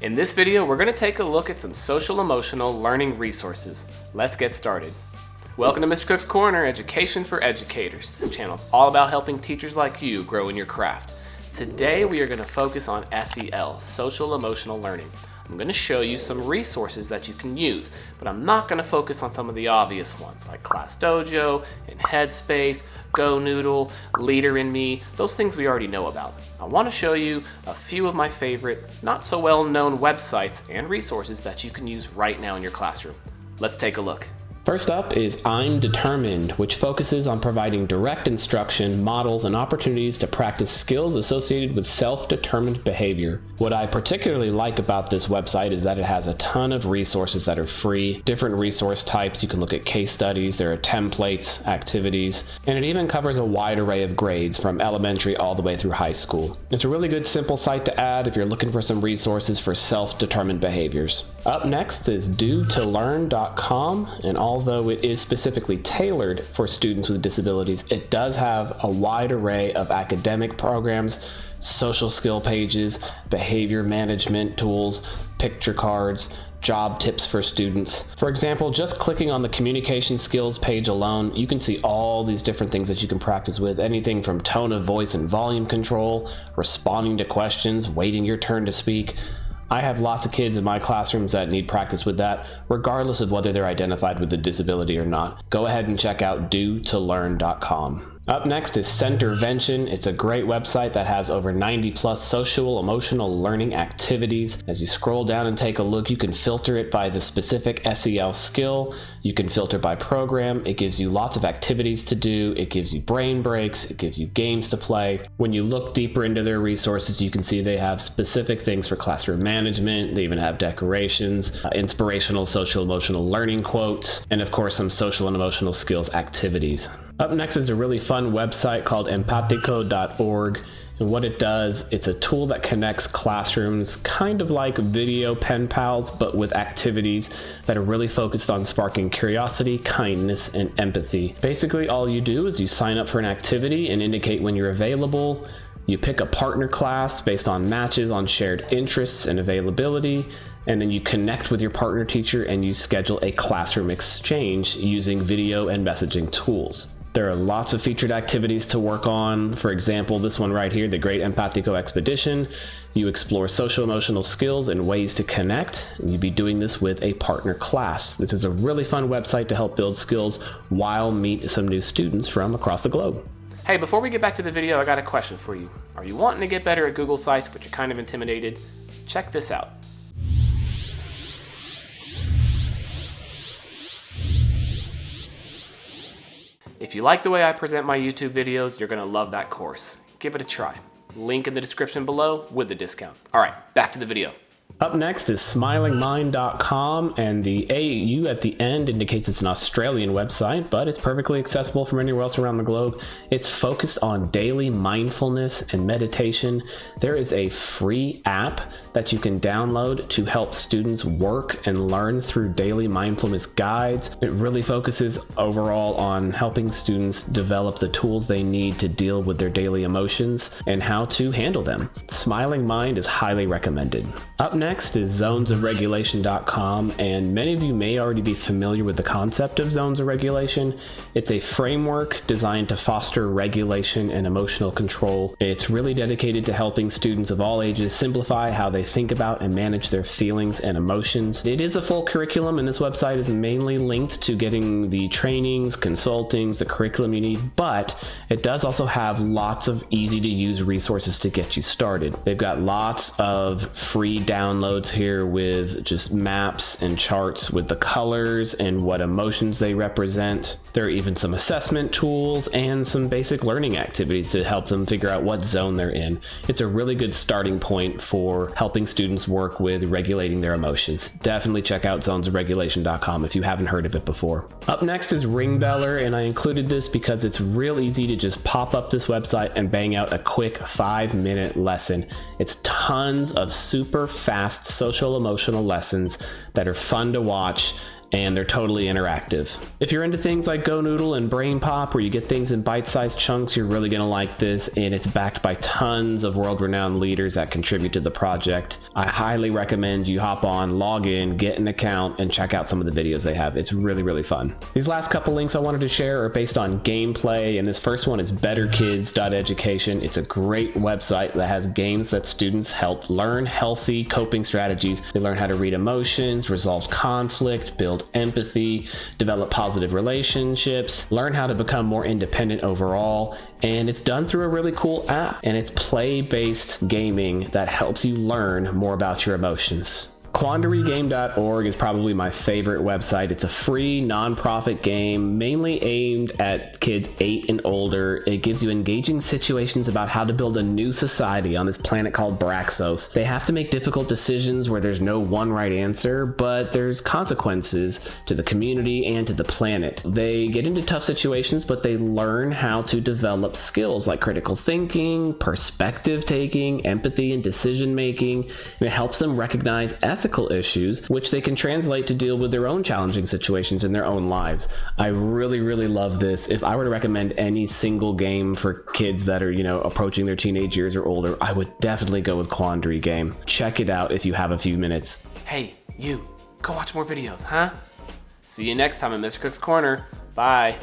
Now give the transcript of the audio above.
In this video, we're going to take a look at some social emotional learning resources. Let's get started. Welcome to Mr. Cook's Corner, Education for Educators. This channel is all about helping teachers like you grow in your craft. Today, we are going to focus on SEL, social emotional learning. I'm going to show you some resources that you can use, but I'm not going to focus on some of the obvious ones like Class Dojo and Headspace, GoNoodle, Leader in Me, those things we already know about. I want to show you a few of my favorite, not so well known websites and resources that you can use right now in your classroom. Let's take a look. First up is I'm Determined, which focuses on providing direct instruction, models, and opportunities to practice skills associated with self-determined behavior. What I particularly like about this website is that it has a ton of resources that are free, different resource types. You can look at case studies, there are templates, activities, and it even covers a wide array of grades from elementary all the way through high school. It's a really good simple site to add if you're looking for some resources for self-determined behaviors. Up next is dotolearn.com, and although it is specifically tailored for students with disabilities, it does have a wide array of academic programs, social skill pages, behavior management tools, picture cards, job tips for students. For example, just clicking on the communication skills page alone, you can see all these different things that you can practice with, anything from tone of voice and volume control, responding to questions, waiting your turn to speak. I have lots of kids in my classrooms that need practice with that, regardless of whether they're identified with a disability or not. Go ahead and check out dotolearn.com. Up next is Centervention. It's a great website that has over 90 plus social emotional learning activities. As you scroll down and take a look, you can filter it by the specific SEL skill. You can filter by program. It gives you lots of activities to do. It gives you brain breaks. It gives you games to play. When you look deeper into their resources, you can see they have specific things for classroom management. They even have decorations, inspirational social emotional learning quotes, and of course some social and emotional skills activities. Up next is a really fun website called Empathico.org. And what it does, it's a tool that connects classrooms, kind of like video pen pals, but with activities that are really focused on sparking curiosity, kindness, and empathy. Basically, all you do is you sign up for an activity and indicate when you're available. You pick a partner class based on matches on shared interests and availability. And then you connect with your partner teacher and you schedule a classroom exchange using video and messaging tools. There are lots of featured activities to work on. For example, this one right here, the Great Empathico Expedition. You explore social emotional skills and ways to connect, and you'll be doing this with a partner class. This is a really fun website to help build skills while meet some new students from across the globe. Hey, before we get back to the video, I got a question for you. Are you wanting to get better at Google Sites, but you're kind of intimidated? Check this out. If you like the way I present my YouTube videos, you're going to love that course. Give it a try. Link in the description below with the discount. All right, back to the video. Up next is smilingmind.com, and the AU at the end indicates it's an Australian website, but it's perfectly accessible from anywhere else around the globe. It's focused on daily mindfulness and meditation. There is a free app that you can download to help students work and learn through daily mindfulness guides. It really focuses overall on helping students develop the tools they need to deal with their daily emotions and how to handle them. Smiling Mind is highly recommended. Up next is zonesofregulation.com, and many of you may already be familiar with the concept of zones of regulation. It's a framework designed to foster regulation and emotional control. It's really dedicated to helping students of all ages simplify how they think about and manage their feelings and emotions. It is a full curriculum, and this website is mainly linked to getting the trainings, consultings, the curriculum you need, but it does also have lots of easy to use resources to get you started. They've got lots of free downloads here with just maps and charts with the colors and what emotions they represent. There are even some assessment tools and some basic learning activities to help them figure out what zone they're in. It's a really good starting point for helping students work with regulating their emotions. Definitely check out zonesofregulation.com if you haven't heard of it before. Up next is Ringbeller, and I included this because it's real easy to just pop up this website and bang out a quick 5-minute lesson. It's tons of super fast social emotional lessons that are fun to watch and they're totally interactive. If you're into things like Go Noodle and Brain Pop, where you get things in bite-sized chunks, you're really gonna like this, and it's backed by tons of world-renowned leaders that contribute to the project. I highly recommend you hop on, log in, get an account, and check out some of the videos they have. It's really, really fun. These last couple links I wanted to share are based on gameplay, and this first one is betterkids.education. It's a great website that has games that students help learn healthy coping strategies. They learn how to read emotions, resolve conflict, build empathy, develop positive relationships, learn how to become more independent overall, and it's done through a really cool app, and it's play-based gaming that helps you learn more about your emotions. QuandaryGame.org is probably my favorite website. It's a free nonprofit game mainly aimed at kids 8 and older. It gives you engaging situations about how to build a new society on this planet called Braxos. They have to make difficult decisions where there's no one right answer, but there's consequences to the community and to the planet. They get into tough situations, but they learn how to develop skills like critical thinking, perspective taking, empathy, and decision making. And it helps them recognize ethical issues, which they can translate to deal with their own challenging situations in their own lives. I really, really love this. If I were to recommend any single game for kids that are, approaching their teenage years or older, I would definitely go with Quandary Game. Check it out if you have a few minutes. Hey, you, go watch more videos, huh? See you next time in Mr. Cook's Corner. Bye.